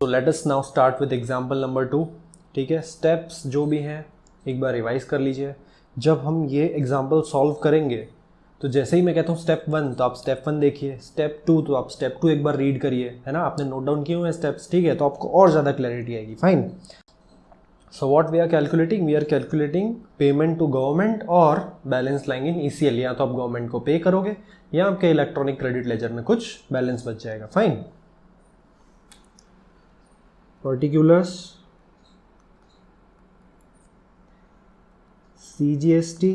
तो let us now start with example number 2। ठीक है, स्टेप्स जो भी हैं एक बार रिवाइज कर लीजिए। जब हम ये एग्जांपल सॉल्व करेंगे तो जैसे ही मैं कहता हूँ स्टेप 1 तो आप स्टेप 1 देखिए, स्टेप 2 तो आप स्टेप 2 एक बार रीड करिए, है ना, आपने नोट डाउन किए हुए हैं स्टेप्स, ठीक है, तो आपको और ज़्यादा क्लैरिटी आएगी। Fine. So what we are calculating, we are calculating payment to government और बैलेंस लाइन इन ईसीएल। या तो आप गवर्नमेंट को पे करोगे या आपके इलेक्ट्रॉनिक क्रेडिट लेजर में कुछ बैलेंस बच जाएगा। Fine. Particulars, CGST,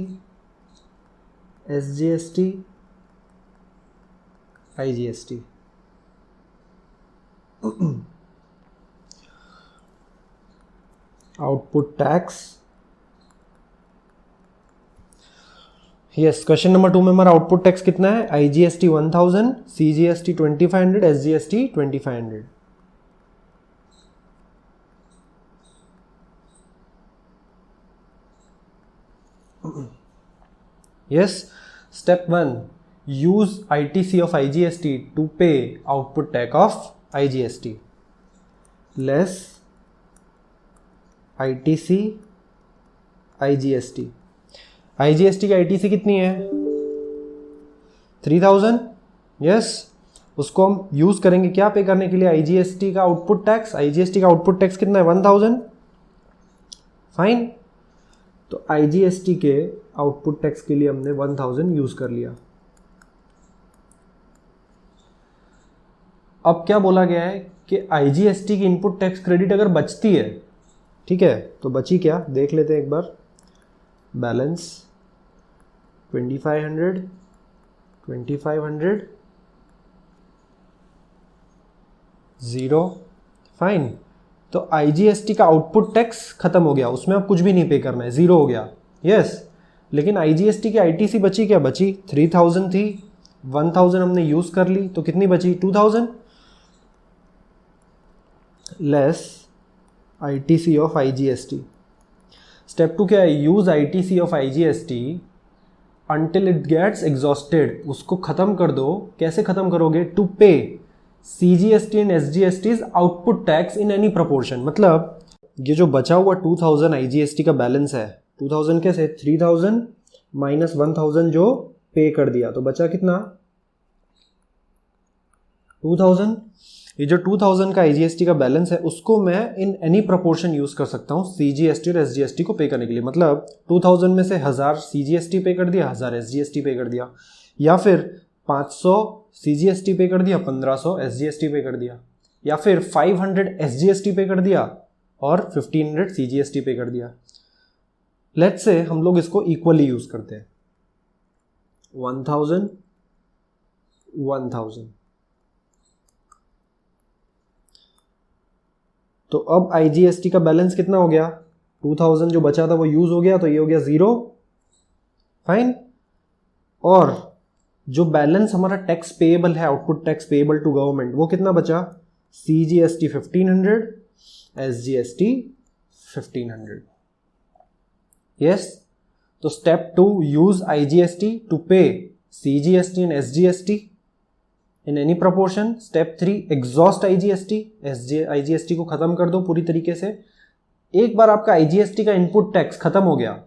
SGST, IGST। Output tax. Yes, question number 2 में हमारा आउटपुट टैक्स कितना है? IGST 1000, CGST 2500, SGST 2500। Yes, step 1, use ITC of IGST to pay output tax of IGST less ITC IGST। IGST की ITC कितनी है? 3000। Yes, उसको हम use करेंगे क्या पे करने के लिए? IGST का आउटपुट टैक्स। IGST का आउटपुट टैक्स कितना है? 1000। फाइन। तो IGST के आउटपुट टैक्स के लिए हमने 1000 यूज कर लिया। अब क्या बोला गया है कि IGST की इनपुट टैक्स क्रेडिट अगर बचती है, ठीक है, तो बची क्या देख लेते हैं एक बार। बैलेंस 2500, 2500, 0। फाइन। तो IGST का आउटपुट टैक्स खत्म हो गया, उसमें अब कुछ भी नहीं पे करना है, 0 हो गया। यस, लेकिन IGST की ITC बची क्या? बची 3000 थी, 1000 हमने यूज कर ली, तो कितनी बची? 2000 less ITC of IGST। Step 2 क्या है? Use ITC of IGST until it gets exhausted। उसको खत्म कर दो। कैसे खत्म करोगे? To pay CGST and SGST's output tax in any proportion. मतलब ये जो बचा हुआ 2000 IGST का बैलेंस है, 2000 कैसे? 3000 माइनस 1000 जो पे कर दिया, तो बचा कितना? 2000। ये जो 2000 का IGST का बैलेंस है उसको मैं इन एनी प्रोपोर्शन यूज कर सकता हूँ CGST और SGST को पे करने के लिए। मतलब 2000 में से 1000 CGST पे कर दिया, 1000 SGST पे कर दिया, या फिर 500 CGST पे कर दिया, 1500 SGST पे कर दिया, या फिर 500 SGST पे कर दिया और 1500 CGST पे कर दिया। लेट्स से हम लोग इसको इक्वली यूज करते हैं, 1000 1000। तो अब IGST का बैलेंस कितना हो गया? 2000 जो बचा था वो यूज हो गया, तो ये हो गया 0। फाइन। और जो बैलेंस हमारा टैक्स पेएबल है, output tax payable to government, वो कितना बचा? CGST 1500, SGST 1500। यस, तो step 2, use IGST to pay CGST and SGST in any proportion. Step 3, exhaust IGST को खत्म कर दो पूरी तरीके से। एक बार आपका IGST का इनपुट टैक्स खत्म हो गया,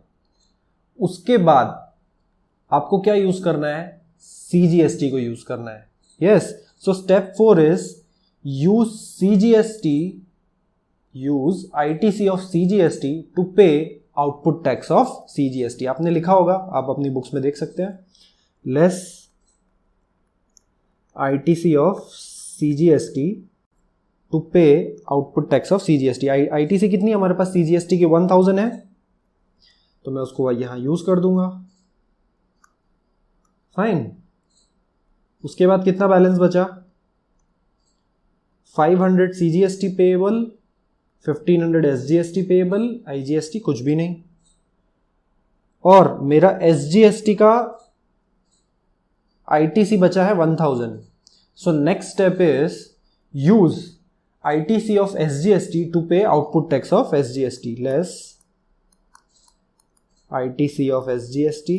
उसके बाद आपको क्या यूज करना है? CGST को यूज करना है। Yes, so step 4 is use CGST, use ITC of CGST to pay output tax of CGST। आपने लिखा होगा, आप अपनी बुक्स में देख सकते हैं, less ITC of CGST to pay output tax of CGST। ITC कितनी है हमारे पास? CGST की 1000 है, तो मैं उसको यहां यूज कर दूंगा। फाइन। उसके बाद कितना बैलेंस बचा? 500 CGST payable, 1500 SGST payable, IGST कुछ भी नहीं। और मेरा SGST का ITC बचा है 1000। So next step is use ITC of SGST to pay output tax of SGST less ITC of SGST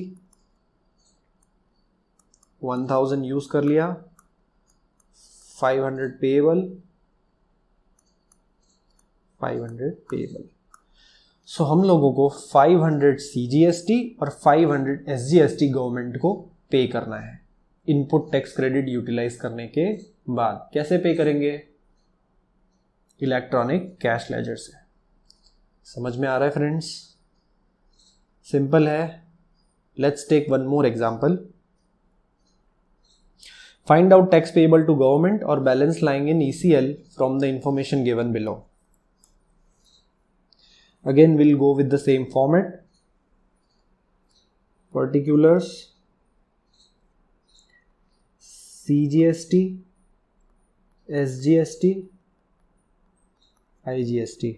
1000 use कर लिया, 500 पेएबल 500 पेएबल। सो हम लोगों को 500 CGST और 500 SGST गवर्नमेंट को पे करना है इनपुट टैक्स क्रेडिट यूटिलाइज करने के बाद। कैसे पे करेंगे? इलेक्ट्रॉनिक कैश लेजर से। समझ में आ रहा है फ्रेंड्स? सिंपल है। Let's take one more example. Find out tax payable to government or balance lying in ECL from the information given below. Again, we'll go with the same format. Particulars, CGST, SGST, IGST.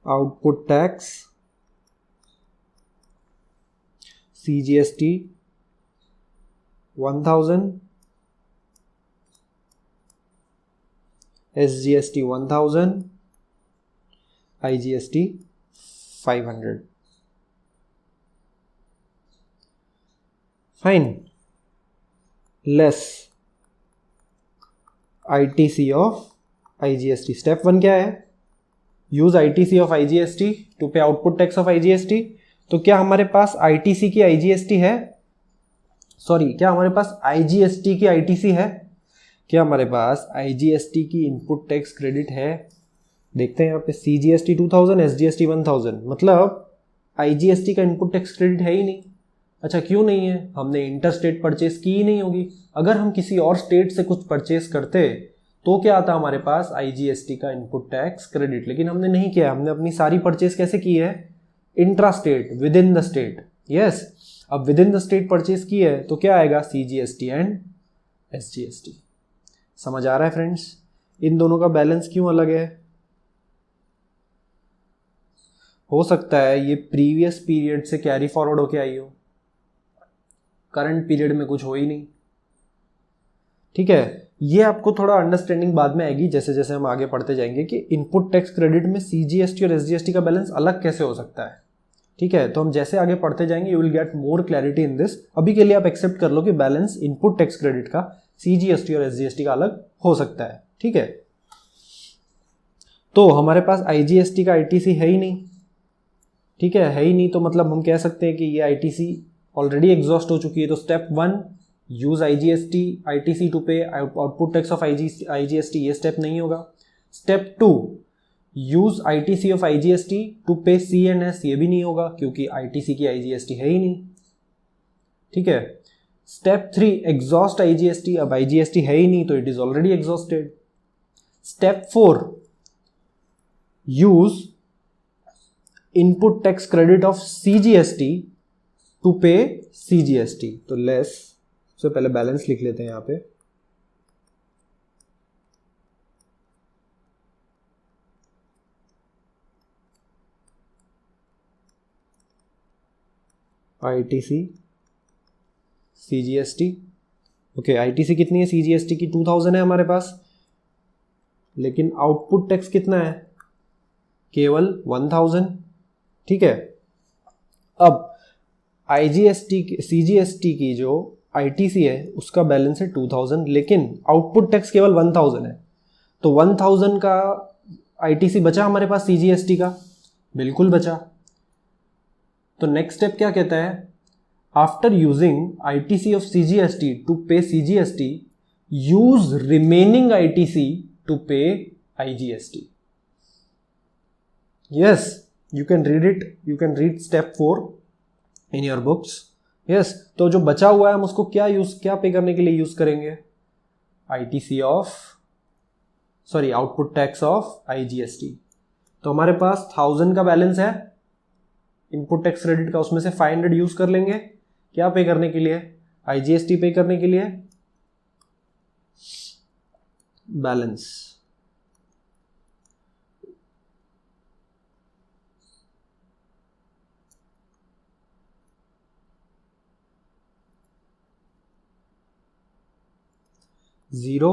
Output tax, CGST 1000, SGST 1000, IGST 500. Fine. Less ITC of IGST. Step 1 क्या है? Use ITC of IGST to pay output tax of IGST. तो क्या हमारे पास ITC की IGST है? Sorry, क्या हमारे पास IGST की ITC है? क्या हमारे पास IGST की इनपुट टैक्स क्रेडिट है? देखते हैं यहाँ पे CGST 2000, SGST 1000, मतलब IGST का इनपुट टैक्स क्रेडिट है ही नहीं। अच्छा, क्यों नहीं है? हमने इंटर स्टेट परचेस की ही नहीं होगी। अगर हम किसी और स्टेट से कुछ परचेस करते तो क्या आता हमारे पास? IGST का इनपुट टैक्स क्रेडिट। लेकिन हमने नहीं किया। हमने अपनी सारी परचेस कैसे की है? Intrastate, within the state. Yes, अब within the state purchase की है तो क्या आएगा? CGST and SGST। समझ आ रहा है फ्रेंड्स? इन दोनों का बैलेंस क्यों अलग है? हो सकता है ये प्रीवियस पीरियड से कैरी फॉरवर्ड होके आई हो, करंट पीरियड में कुछ हो ही नहीं। ठीक है, ये आपको थोड़ा अंडरस्टैंडिंग बाद में आएगी जैसे जैसे हम आगे पढ़ते जाएंगे कि इनपुट टैक्स क्रेडिट में CGST और SGST का बैलेंस अलग कैसे हो सकता है। ठीक है, तो हम जैसे आगे पढ़ते जाएंगे you will get more clarity in this. अभी के लिए आप एक्सेप्ट कर लो कि बैलेंस इनपुट टैक्स क्रेडिट का CGST और SGST का अलग हो सकता है। ठीक है, तो हमारे पास IGST का ITC है ही नहीं। ठीक है ही नहीं, तो मतलब हम कह सकते हैं कि ये ITC ऑलरेडी एग्जॉस्ट हो चुकी है। तो step 1 use ITC to pay output tax of IGST, ये स्टेप नहीं होगा। Step 2 use ITC of IGST to pay C&S, ये भी नहीं होगा क्योंकि ITC की IGST है ही नहीं। ठीक है, स्टेप 3 एग्जॉस्ट IGST, अब IGST है ही नहीं तो it is already exhausted. Step 4 use input tax credit of CGST to pay CGST। तो लेस, सबसे पहले बैलेंस लिख लेते हैं यहां पे। ITC CGST, ओके, ITC कितनी है? CGST की 2000 है हमारे पास, लेकिन आउटपुट टैक्स कितना है? केवल 1000। ठीक है, अब CGST की जो ITC है उसका बैलेंस है 2000, लेकिन आउटपुट टैक्स केवल 1000 है। तो 1000 का ITC बचा हमारे पास CGST का? बिल्कुल बचा। तो नेक्स्ट स्टेप क्या कहता है? After using ITC of CGST to pay CGST, use remaining ITC to pay IGST। Yes, you can read step 4 in your books. yes, तो जो बचा हुआ है हम उसको क्या पे करने के लिए यूज करेंगे? Output tax of IGST। तो हमारे पास 1000 का बैलेंस है इनपुट टैक्स क्रेडिट का, उसमें से 500 यूज कर लेंगे क्या पे करने के लिए? IGST पे करने के लिए। Balance zero,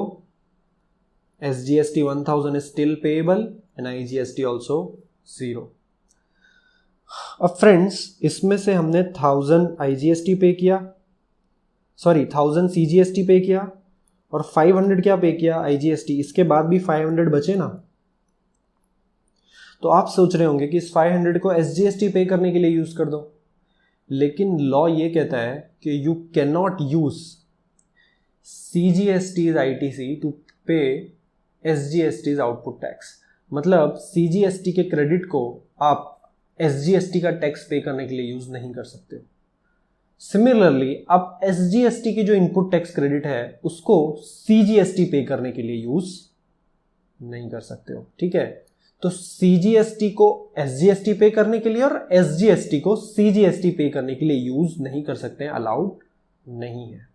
SGST 1000 is still payable and IGST also 0. अब फ्रेंड्स, इसमें से हमने 1000 IGST पे किया सॉरी 1000 CGST पे किया और 500 क्या पे किया IGST, इसके बाद भी 500 बचे ना। तो आप सोच रहे होंगे कि इस 500 को SGST पे करने के लिए यूज कर दो, लेकिन लॉ ये कहता है कि you can not use CGST's ITC to pay SGST's output tax. मतलब CGST के क्रेडिट को आप SGST का टैक्स पे करने के लिए यूज नहीं कर सकते हो। सिमिलरली आप SGST की जो इनपुट टैक्स क्रेडिट है उसको CGST पे करने के लिए यूज नहीं कर सकते हो, ठीक है। तो CGST को SGST पे करने के लिए और SGST को CGST पे करने के लिए यूज नहीं कर सकते हैं, अलाउड नहीं है,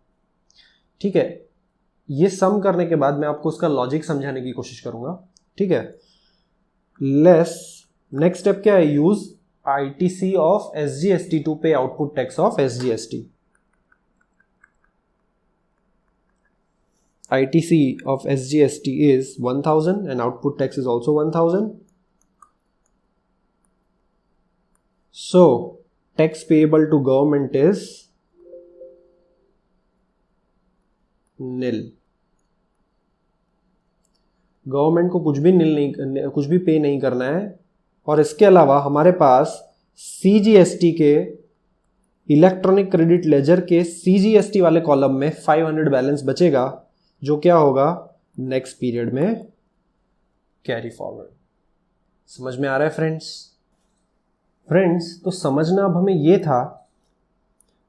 ठीक है। ये सम करने के बाद मैं आपको उसका लॉजिक समझाने की कोशिश करूंगा, ठीक है। नेक्स्ट स्टेप क्या है, use ITC of SGST to pay output tax of SGST. ITC of SGST is 1000 and output tax is also 1000. So tax payable to government is nil. Government को कुछ भी पे नहीं करना है। और इसके अलावा हमारे पास CGST के इलेक्ट्रॉनिक क्रेडिट लेजर के CGST वाले कॉलम में 500 बैलेंस बचेगा, जो क्या होगा नेक्स्ट पीरियड में कैरी फॉरवर्ड। समझ में आ रहा है फ्रेंड्स? तो समझना अब हमें यह था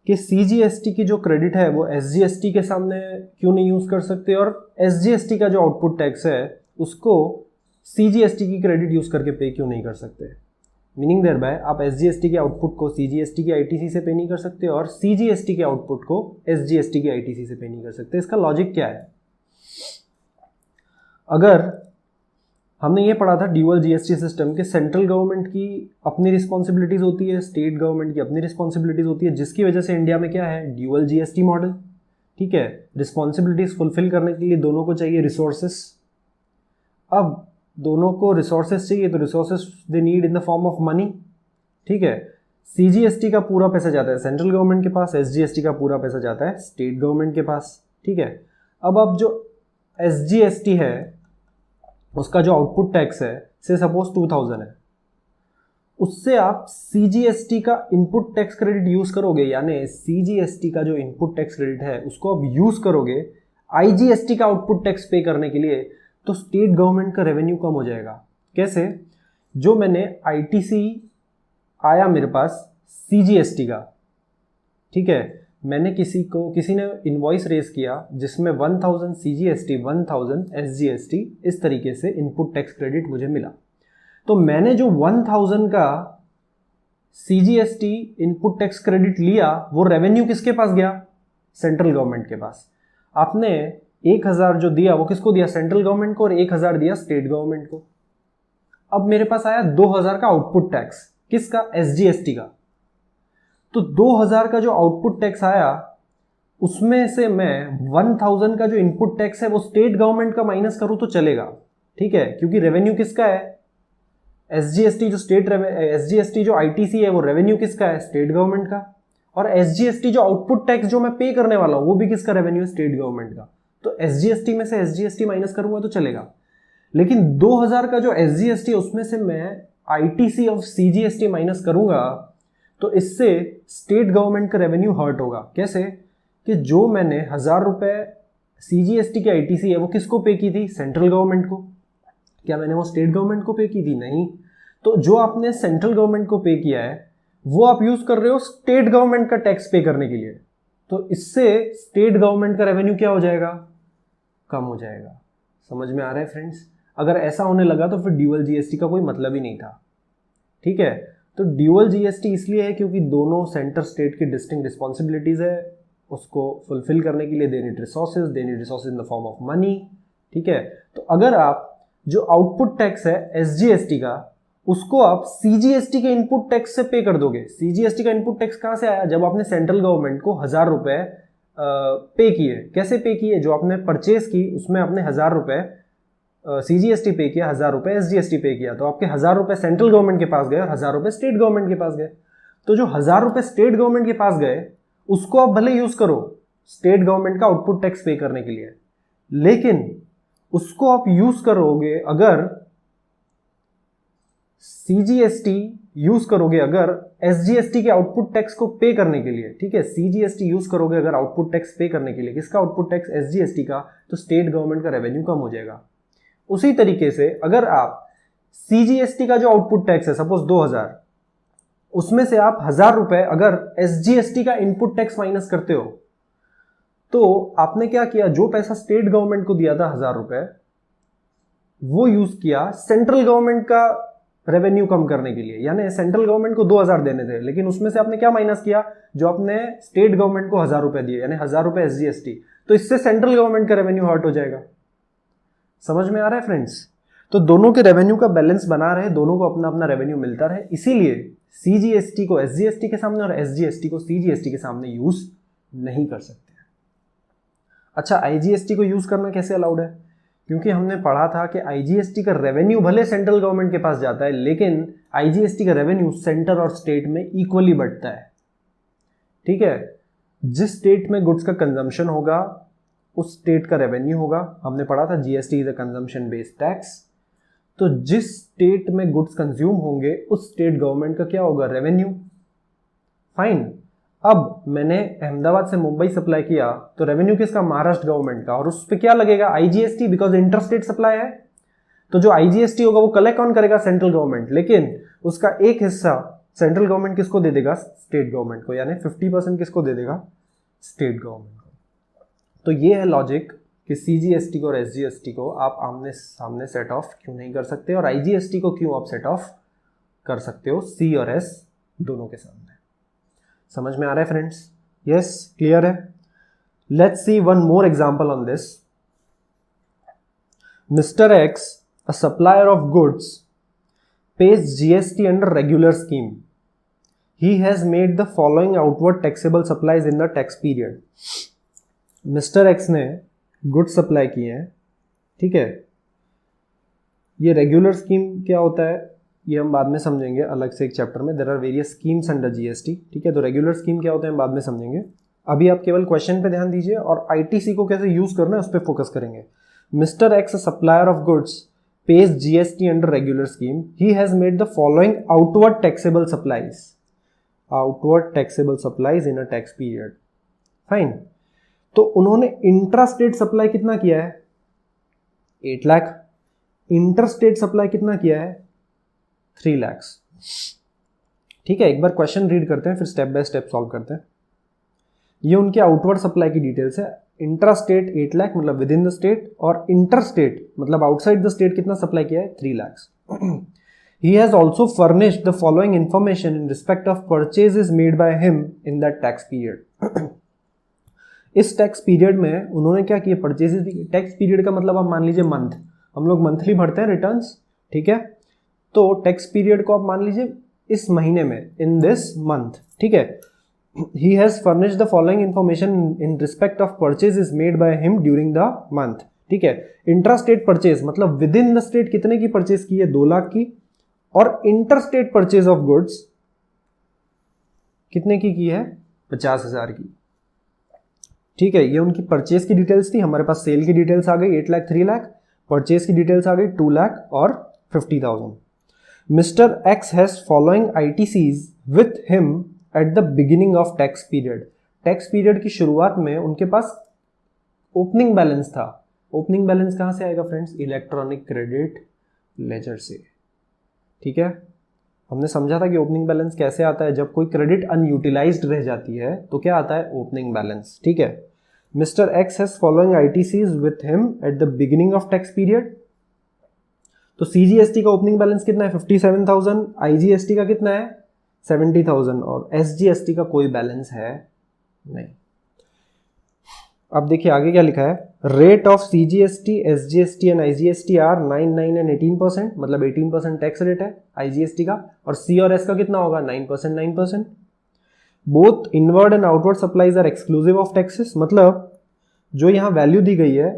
कि CGST की जो क्रेडिट है वो SGST के सामने क्यों नहीं यूज कर सकते, और SGST का जो आउटपुट टैक्स है उसको CGST की क्रेडिट यूज करके पे क्यों नहीं कर सकते। मीनिंग देयर बाय आप SGST के आउटपुट को CGST की ITC से पे नहीं कर सकते और CGST के आउटपुट को SGST की ITC से पे नहीं कर सकते। इसका लॉजिक क्या है? अगर हमने ये पढ़ा था ड्यूअल GST सिस्टम के सेंट्रल गवर्नमेंट की अपनी रिस्पॉन्सिबिलिटीज होती है, स्टेट गवर्नमेंट की अपनी रिस्पॉन्सिबिलिटीज होती है, जिसकी वजह से इंडिया में क्या है, ड्यूअल GST मॉडल, ठीक है। रिस्पॉन्सिबिलिटीज फुलफिल करने के लिए दोनों को चाहिए रिसोर्सेस। अब दोनों को रिसोर्सेस चाहिए तो resources they need in the form of money, ठीक है। CGST का पूरा पैसा जाता है सेंट्रल गवर्नमेंट के पास, SGST का पूरा पैसा जाता है स्टेट गवर्नमेंट के पास, ठीक है। अब जो SGST है उसका जो आउटपुट टैक्स है से सपोज 2000 है, उससे आप CGST का इनपुट टैक्स क्रेडिट यूज करोगे, यानी CGST का जो इनपुट टैक्स क्रेडिट है उसको आप यूज करोगे IGST का आउटपुट टैक्स पे करने के लिए, तो स्टेट गवर्नमेंट का रेवेन्यू कम हो जाएगा। कैसे? जो मैंने ITC आया मेरे पास CGST का, ठीक है, मैंने किसी ने इनवॉइस रेज किया जिसमें 1000 CGST 1000 SGST इस तरीके से इनपुट टैक्स क्रेडिट मुझे मिला। तो मैंने जो 1000 का CGST इनपुट टैक्स क्रेडिट लिया वो रेवेन्यू किसके पास गया? सेंट्रल गवर्नमेंट के पास। आपने 1000 जो दिया वो किसको दिया? सेंट्रल गवर्नमेंट को, और 1000 दिया स्टेट गवर्नमेंट को। अब मेरे पास आया 2000 का आउटपुट टैक्स, किसका? SGST का। तो 2000 का जो आउटपुट टैक्स आया उसमें से मैं 1000 का जो इनपुट टैक्स है वो स्टेट गवर्नमेंट का माइनस करूं तो चलेगा, ठीक है, क्योंकि रेवेन्यू किसका है? SGST जो ITC है वो रेवेन्यू किसका है? स्टेट गवर्नमेंट का। और SGST जो आउटपुट टैक्स जो मैं पे करने वाला हूं वो भी किसका रेवेन्यू है? स्टेट गवर्नमेंट का। तो SGST में से SGST माइनस करूंगा तो चलेगा, लेकिन 2000 का जो SGST है उसमें से मैं ITC और CGST माइनस करूंगा तो इससे स्टेट गवर्नमेंट का रेवेन्यू हर्ट होगा। कैसे? कि जो मैंने 1000 रुपए CGST की ITC है वो किसको पे की थी? सेंट्रल गवर्नमेंट को। क्या मैंने वो स्टेट गवर्नमेंट को पे की थी? नहीं। तो जो आपने सेंट्रल गवर्नमेंट को पे किया है वो आप यूज कर रहे हो स्टेट गवर्नमेंट का टैक्स पे करने के लिए, तो इससे स्टेट गवर्नमेंट का रेवेन्यू क्या हो जाएगा? कम हो जाएगा। समझ में आ रहा है फ्रेंड्स? अगर ऐसा होने लगा तो फिर ड्यूअल GST का कोई मतलब ही नहीं था, ठीक है। तो ड्यूअल GST इसलिए है क्योंकि दोनों सेंटर स्टेट की डिस्टिंक्ट रिस्पॉन्सिबिलिटीज है, उसको फुलफिल करने के लिए they need resources in the form of money, ठीक है। तो अगर आप जो आउटपुट टैक्स है SGST का उसको आप CGST के इनपुट टैक्स से पे कर दोगे। CGST का इनपुट टैक्स कहां से आया? जब आपने सेंट्रल गवर्नमेंट को 1000 रुपए पे किए। कैसे पे किए? जो आपने परचेज की उसमें आपने 1000 रुपए CGST पे किया, 1000 रुपए SGST पे किया, तो आपके 1000 रुपए सेंट्रल गवर्नमेंट के पास गए और 1000 रुपए स्टेट गवर्नमेंट के पास गए। तो जो 1000 रुपए स्टेट गवर्नमेंट के पास गए उसको आप भले यूज करो स्टेट गवर्नमेंट का आउटपुट टैक्स पे करने के लिए, लेकिन उसको आप यूज करोगे अगर सीजीएसटी यूज करोगे अगर एसजीएसटी के आउटपुट टैक्स को पे करने के लिए, ठीक है, सीजीएसटी यूज करोगे अगर आउटपुट टैक्स पे करने के लिए, किसका आउटपुट टैक्स, एसजीएसटी का, तो स्टेट गवर्नमेंट का रेवेन्यू कम हो जाएगा। उसी तरीके से अगर आप सीजीएसटी का जो आउटपुट टैक्स है सपोज 2000, उसमें से आप 1000 रुपए अगर एसजीएसटी का इनपुट टैक्स माइनस करते हो, तो आपने क्या किया, जो पैसा स्टेट गवर्नमेंट को दिया था 1000 रुपए, वो यूज किया सेंट्रल गवर्नमेंट का रेवेन्यू कम करने के लिए, यानी सेंट्रल गवर्नमेंट को 2000 देने थे, लेकिन उसमें से आपने क्या माइनस किया, जो आपने स्टेट गवर्नमेंट को 1000 रुपए दिए, यानी 1000 रुपए एसजीएसटी, तो इससे सेंट्रल गवर्नमेंट का रेवेन्यू हर्ट हो जाएगा। समझ में आ रहा है फ्रेंड्स? तो दोनों के रेवेन्यू का बैलेंस बना रहे, दोनों को अपना अपना रेवेन्यू मिलता रहे, इसीलिए सीजीएसटी को एसजीएसटी के सामने और एसजीएसटी को सीजीएसटी के सामने यूज नहीं कर सकते। अच्छा, आईजीएसटी को यूज करना कैसे अलाउड है? क्योंकि हमने पढ़ा था कि आईजीएसटी का रेवेन्यू भले सेंट्रल गवर्नमेंट के पास जाता है, लेकिन आईजीएसटी का रेवेन्यू सेंटर और स्टेट में इक्वली बढ़ता है। ठीक है, जिस स्टेट में गुड्स का कंजम्पशन होगा उस स्टेट का रेवेन्यू होगा। हमने पढ़ा था GST is a consumption based tax. तो जिस स्टेट में गुड्स कंज्यूम होंगे उस स्टेट गवर्नमेंट का क्या होगा, रेवेन्यू। फाइन। अब मैंने अहमदाबाद से मुंबई सप्लाई किया तो रेवेन्यू किसका, महाराष्ट्र गवर्नमेंट का, और उस पे क्या लगेगा, IGST, because inter state supply है। तो जो आईजीएसटी होगा वो कलेक्ट कौन करेगा, सेंट्रल गवर्नमेंट, लेकिन उसका एक हिस्सा सेंट्रल गवर्नमेंट किसको दे देगा, स्टेट गवर्नमेंट को, यानी 50% किसको दे देगा, स्टेट गवर्नमेंट को। तो ये है लॉजिक कि सीजीएसटी को और एसजीएसटी को आप आमने सामने सेट ऑफ क्यों नहीं कर सकते, और आईजीएसटी को क्यों आप सेट ऑफ कर सकते हो, सी और एस दोनों के सामने। समझ में आ रहा है फ्रेंड्स? यस, क्लियर है? Let's see one more example on this. Mister x, a supplier of goods, pays GST under regular scheme. He has made the following outward taxable supplies in the tax period. Mister x ने goods supply किए हैं, ठीक है। ये regular scheme क्या होता है ये हम बाद में समझेंगे अलग से एक चैप्टर में। There are various schemes under GST, ठीक है। तो रेगुलर स्कीम क्या होता है हम बाद में समझेंगे। अभी आप केवल क्वेश्चन पे ध्यान दीजिए और आईटीसी को कैसे यूज करना है उस पर फोकस करेंगे। Mister x, supplier of goods, pays GST under regular scheme. He has made the following outward taxable supplies. Outward taxable supplies in a tax period. Fine. तो उन्होंने इंट्रास्टेट सप्लाई कितना किया है, 8 लाख। इंटरस्टेट सप्लाई कितना किया है, 3 लाख। ठीक है, एक बार क्वेश्चन रीड करते हैं फिर स्टेप बाय स्टेप सॉल्व करते हैं। ये उनके आउटवर्ड सप्लाई की डिटेल्स है। इंट्रास्टेट 8 लाख मतलब विद इन द स्टेट, और इंटरस्टेट मतलब आउटसाइड द स्टेट कितना सप्लाई किया है, 3 lakh. He has also furnished the following information in respect of purchases made by him in that tax period. इस tax period में उन्होंने क्या किया, परचेजेस। टैक्स पीरियड का मतलब आप मान लीजिए मंथ, हम लोग मंथली भरते हैं रिटर्न्स, ठीक है। तो टैक्स पीरियड को आप मान लीजिए इस महीने में, इन दिस मंथ, ठीक है। He has furnished the following information in respect of purchases made by him during the month. ठीक है, इंट्रास्टेट परचेज मतलब विद इन द स्टेट कितने की परचेज की है, 2 लाख की, और इंटरस्टेट परचेज ऑफ गुड्स कितने की है, 50,000 की। ठीक है, ये उनकी परचेज की डिटेल्स थी। हमारे पास सेल की डिटेल्स आ गई 8 लाख 3 लाख, परचेज की डिटेल्स आ गई 2 लाख और 50,000। Mister X has following ITCs with him at the beginning of tax period. Tax period की शुरुआत में उनके पास ओपनिंग बैलेंस था। ओपनिंग बैलेंस कहां से आएगा फ्रेंड्स, इलेक्ट्रॉनिक क्रेडिट लेजर से। ठीक है, हमने समझा था कि ओपनिंग बैलेंस कैसे आता है, जब कोई क्रेडिट अनयूटिलाइज्ड रह जाती है तो क्या आता है, ओपनिंग बैलेंस। ठीक है, mister X has following ITCs with him at the beginning of tax period. तो सीजीएसटी का ओपनिंग बैलेंस कितना है, 57,000। आईजीएसटी का कितना है, 70,000, और एसजीएसटी का कोई बैलेंस है नहीं। अब देखिए आगे क्या लिखा है, rate of CGST, SGST and IGST are 9, 9 and 18%, मतलब 18% टैक्स रेट है आईजीएसटी का, और सी और एस का कितना होगा, 9%, 9%। Both inward and outward supplies are exclusive of taxes, मतलब जो यहाँ वैल्यू दी गई है,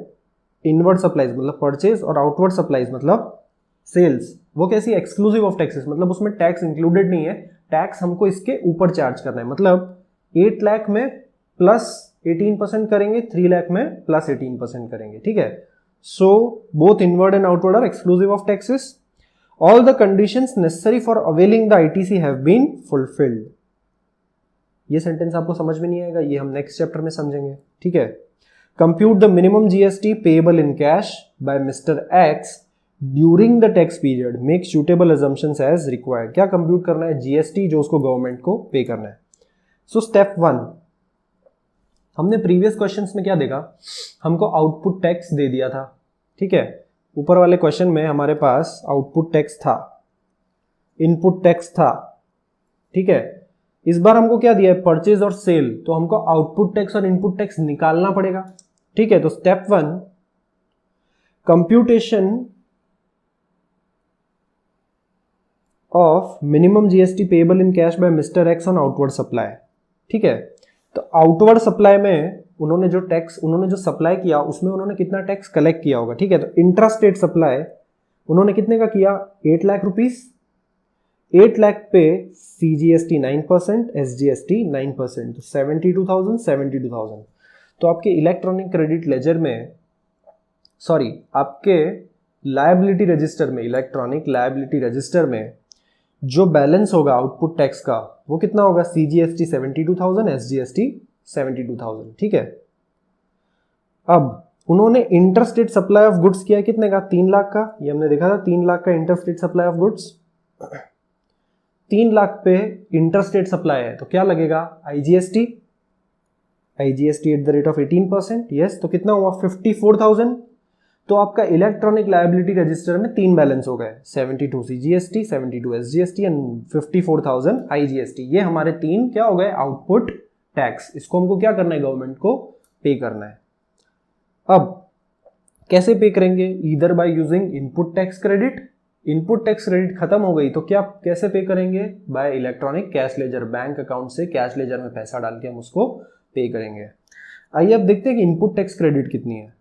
इनवर्ड सप्लाईज मतलब परचेज और आउटवर्ड सप्लाईज मतलब सेल्स, वो कैसी, एक्सक्लूसिव ऑफ टैक्सेस, मतलब उसमें टैक्स इंक्लूडेड नहीं है। टैक्स हमको इसके ऊपर चार्ज करना है, मतलब 8 लाख में प्लस 18% करेंगे, 3 लाख में प्लस 18% करेंगे, ठीक है। So both inward and outward are exclusive of taxes. All the conditions necessary for availing the ITC have been fulfilled. ये सेंटेंस आपको समझ में नहीं आएगा, ये हम नेक्स्ट चैप्टर में समझेंगे, ठीक है। Compute the minimum GST payable in cash by mister X during the tax period, make suitable assumptions as required. क्या कंप्यूट करना है? जीएसटी जो उसको गवर्नमेंट को पे करना है। सो स्टेप 1, हमने प्रीवियस क्वेश्चंस में क्या देखा, हमको आउटपुट टैक्स दे दिया था, ठीक है। ऊपर वाले क्वेश्चन में हमारे पास आउटपुट टैक्स था, इनपुट टैक्स था, ठीक है। इस बार हमको क्या दिया है? परचेज और सेल। तो हमको आउटपुट टैक्स और इनपुट टैक्स निकालना पड़ेगा, ठीक है। तो step 1, computation of minimum GST payable in cash by mister x on outward supply, ठीक है। तो आउटवर्ड सप्लाई में उन्होंने जो सप्लाई किया उसमें उन्होंने कितना टैक्स कलेक्ट किया होगा, ठीक है। तो इंट्रास्टेट सप्लाई उन्होंने कितने का किया? 8 लाख रुपीस। 8 लाख पे सीजीएसटी 9%, एसजीएसटी 9%, तो 72,000। तो आपके इलेक्ट्रॉनिक क्रेडिट लेजर में, सॉरी आपके लायबिलिटी रजिस्टर में, इलेक्ट्रॉनिक लायबिलिटी रजिस्टर में जो बैलेंस होगा आउटपुट टैक्स का वो कितना होगा? सीजीएसटी 72,000, एसजीएसटी 72,000, ठीक है। अब उन्होंने इंटरस्टेट सप्लाई ऑफ गुड्स किया कितने का? 3 लाख का। ये हमने देखा था 3 लाख का interstate supply of goods. 3 lakh पे इंटरस्टेट सप्लाई है तो क्या लगेगा? IGST at the rate of 18%, yes. तो कितना हुआ? 54,000। तो आपका इलेक्ट्रॉनिक लायबिलिटी रजिस्टर में 3 बैलेंस हो गए, 72 सीजीएसटी, 72 एसजीएसटी एंड 54,000 आईजीएसटी। ये हमारे 3 क्या हो गए? Output tax. इसको हमको क्या करना है? गवर्नमेंट को पे करना है। अब कैसे पे करेंगे? Either by using input tax credit. Input tax credit खत्म हो गई तो क्या कैसे पे करेंगे? Bye electronic cash ledger. Bank account से कैश लेजर में पैसा डाल के हम उसको पे करेंगे। आइए अब देखते हैं कि इनपुट टैक्स क्रेडिट कितनी है।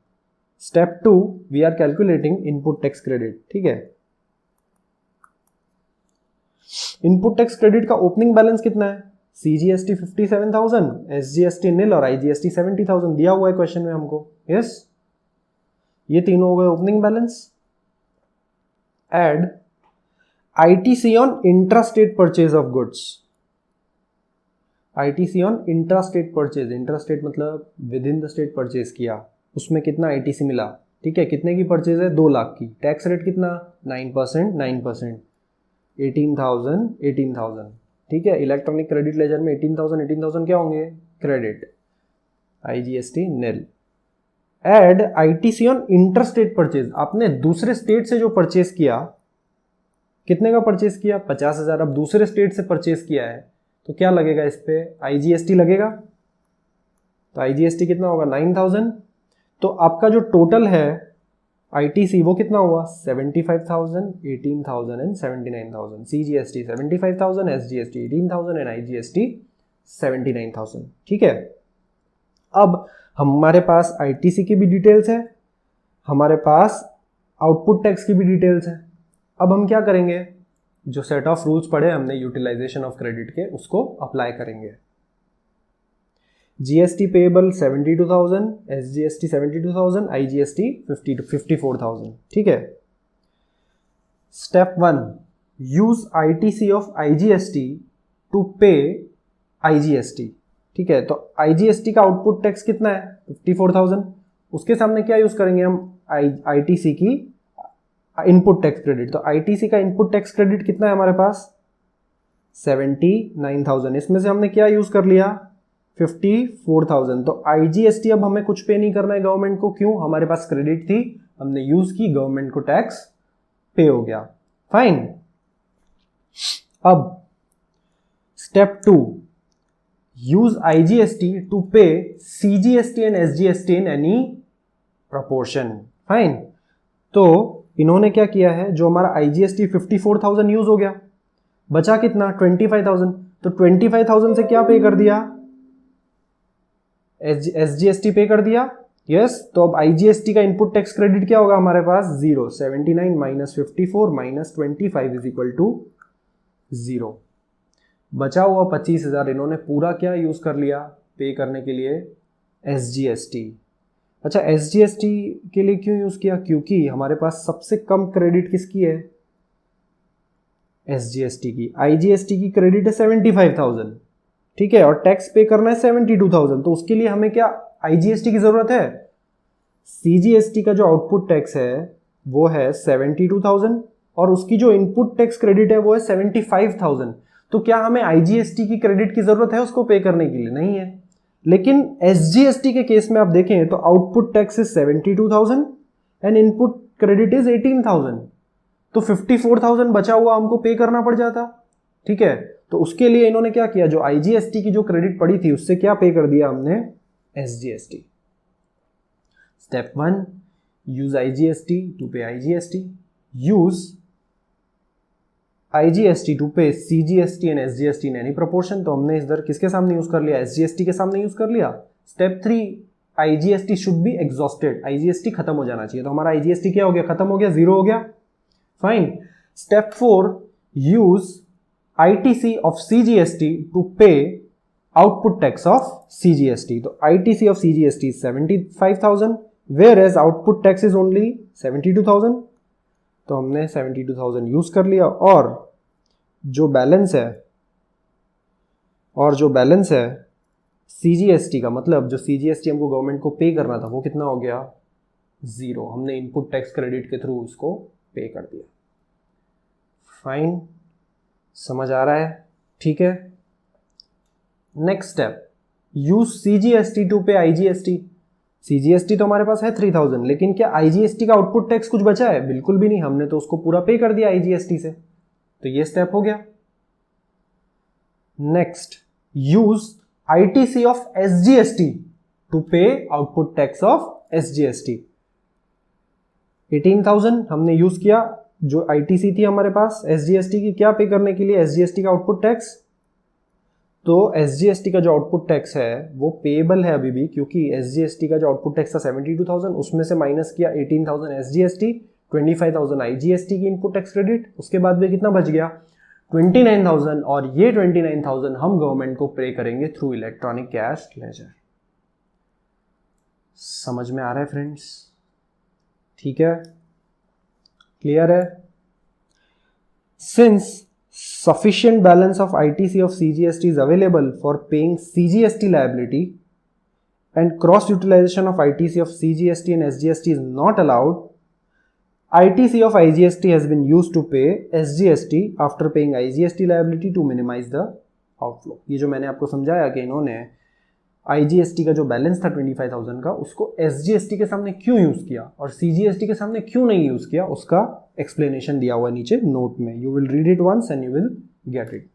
Step 2, we are calculating input tax credit, ठीक है। इनपुट टैक्स क्रेडिट का ओपनिंग बैलेंस कितना है? सीजीएसटी 57,000, एसजीएसटी निल और आईजीएसटी 70,000 दिया हुआ है क्वेश्चन में हमको, यस। ये तीनों हो गए opening balance. Add ITC on intrastate purchase of goods. ITC on intrastate purchase, intrastate मतलब within the state purchase किया, उसमें कितना आईटीसी मिला, ठीक है। कितने की परचेज है? 2 लाख की। टैक्स रेट कितना? 9%, 18,000, ठीक है। इलेक्ट्रॉनिक क्रेडिट लेजर में 18,000 क्या होंगे? Credit. IGST nil. Add ITC on interstate purchase. आपने दूसरे स्टेट से जो परचेज किया, कितने का परचेज किया? 50,000। अब दूसरे स्टेट से परचेज किया है तो क्या लगेगा इस पे? आईजीएसटी लगेगा। तो आईजीएसटी कितना होगा? 9,000। तो आपका जो टोटल है आईटीसी वो कितना हुआ? 75,000, 18,000 and 79,000। CGST 75,000, SGST 18,000 and IGST 79,000, ठीक है। अब हमारे पास आईटीसी की भी डिटेल्स है, हमारे पास आउटपुट टैक्स की भी डिटेल्स है। अब हम क्या करेंगे? जो सेट ऑफ रूल्स पढ़े हमने यूटिलाइजेशन ऑफ क्रेडिट के, उसको अप्लाई करेंगे। जीएसटी पेएबल 72,000, एसजीएसटी 72,000, आईजीएसटी 54,000, ठीक है। Step 1, use ITC of IGST to pay IGST, ठीक है। तो आईजीएसटी का आउटपुट टैक्स कितना है? 54,000। उसके सामने क्या यूज करेंगे हम? आईटीसी की इनपुट टैक्स क्रेडिट। तो आईटीसी का इनपुट टैक्स क्रेडिट कितना है हमारे पास? 79,000। इसमें से हमने क्या यूज कर लिया? 54,000। तो आईजीएसटी अब हमें कुछ पे नहीं करना है गवर्नमेंट को। क्यों? हमारे पास क्रेडिट थी, हमने यूज की, गवर्नमेंट को टैक्स पे हो गया। फाइन। अब स्टेप 2, यूज आईजीएसटी टू पे CGST and SGST in any proportion. Fine. तो इन्होंने क्या किया है? जो हमारा आईजीएसटी 54,000 यूज हो गया, बचा कितना? 25,000। तो 25,000 से क्या पे कर दिया? एसजीएसटी पे कर दिया, यस। तो अब आईजीएसटी का इनपुट टैक्स क्रेडिट क्या होगा हमारे पास? 0। 79 minus 54 minus 25 is equal to 0। बचा हुआ 25,000 इन्होंने पूरा क्या यूज कर लिया पे करने के लिए? SGST। अच्छा, SGST के लिए क्यों यूज किया? क्योंकि हमारे पास सबसे कम क्रेडिट किसकी है? SGST की। IGST की क्रेडिट है 75,000, ठीक है, और टैक्स पे करना है 72,000, तो उसके लिए हमें क्या IGST की जरूरत है? CGST का जो आउटपुट टैक्स है वो है 72,000 और उसकी जो इनपुट टैक्स क्रेडिट है वो है 75,000। तो क्या हमें IGST की क्रेडिट की जरूरत है उसको पे करने के लिए? नहीं है। लेकिन SGST के केस में आप देखें तो output tax is 72,000 and input credit is 18,000, तो 54,000 बचा हुआ हमको पे करना पड़ जाता, ठीक है। तो उसके लिए इन्होंने क्या किया, जो IGST की जो क्रेडिट पड़ी थी उससे क्या पे कर दिया हमने? SGST। Step 1, use IGST to pay IGST, use IGST to pay CGST and SGST in any proportion. तो हमने इधर किसके सामने यूज कर लिया? SGST के सामने यूज कर लिया। Step 3, IGST should be exhausted, IGST खत्म हो जाना चाहिए। तो हमारा IGST क्या हो गया? खत्म हो गया, जीरो हो गया, fine. Step 4, use ITC of CGST to pay output tax of CGST। तो ITC of CGST is 75,000 whereas output tax is only 72,000। तो हमने 72,000 यूज कर लिया और जो बैलेंस है CGST का, मतलब जो CGST हमको गवर्नमेंट को पे करना था वो कितना हो गया? जीरो। हमने इनपुट टैक्स क्रेडिट के थ्रू उसको पे कर दिया। फाइन, समझ आ रहा है? ठीक है। Next step, use CGST to pay IGST। CGST तो हमारे पास है 3,000, लेकिन क्या IGST का आउटपुट टैक्स कुछ बचा है? बिल्कुल भी नहीं, हमने तो उसको पूरा पे कर दिया IGST से। तो ये स्टेप हो गया। Next, use ITC of SGST to pay output tax of SGST। 18,000 हमने यूज किया, जो ITC थी हमारे पास SGST की, क्या पे करने के लिए? SGST का आउटपुट टैक्स। तो SGST का जो आउटपुट टैक्स है वो पेएबल है अभी भी, क्योंकि SGST का जो आउटपुट टैक्स था 72,000, उसमें से माइनस किया 18,000 SGST, 25,000 IGST की इनपुट टैक्स क्रेडिट, उसके बाद में कितना बच गया? 29,000, और ये 29,000 हम गवर्नमेंट को पे करेंगे थ्रू इलेक्ट्रॉनिक कैश लेजर। समझ में आ रहा है फ्रेंड्स? ठीक है, क्लियर है? Since sufficient balance of ITC of CGST is available for paying CGST liability and cross utilization of ITC of CGST and SGST is not allowed, ITC of IGST has been used to pay SGST after paying IGST liability to minimize the outflow। ये जो मैंने आपको समझाया कि इन्होंने IGST का जो balance था 25,000 का, उसको SGST के सामने क्यों यूज किया और CGST के सामने क्यों नहीं यूज किया, उसका एक्सप्लेनेशन दिया हुआ है नीचे नोट में। You will read it once and you will get it.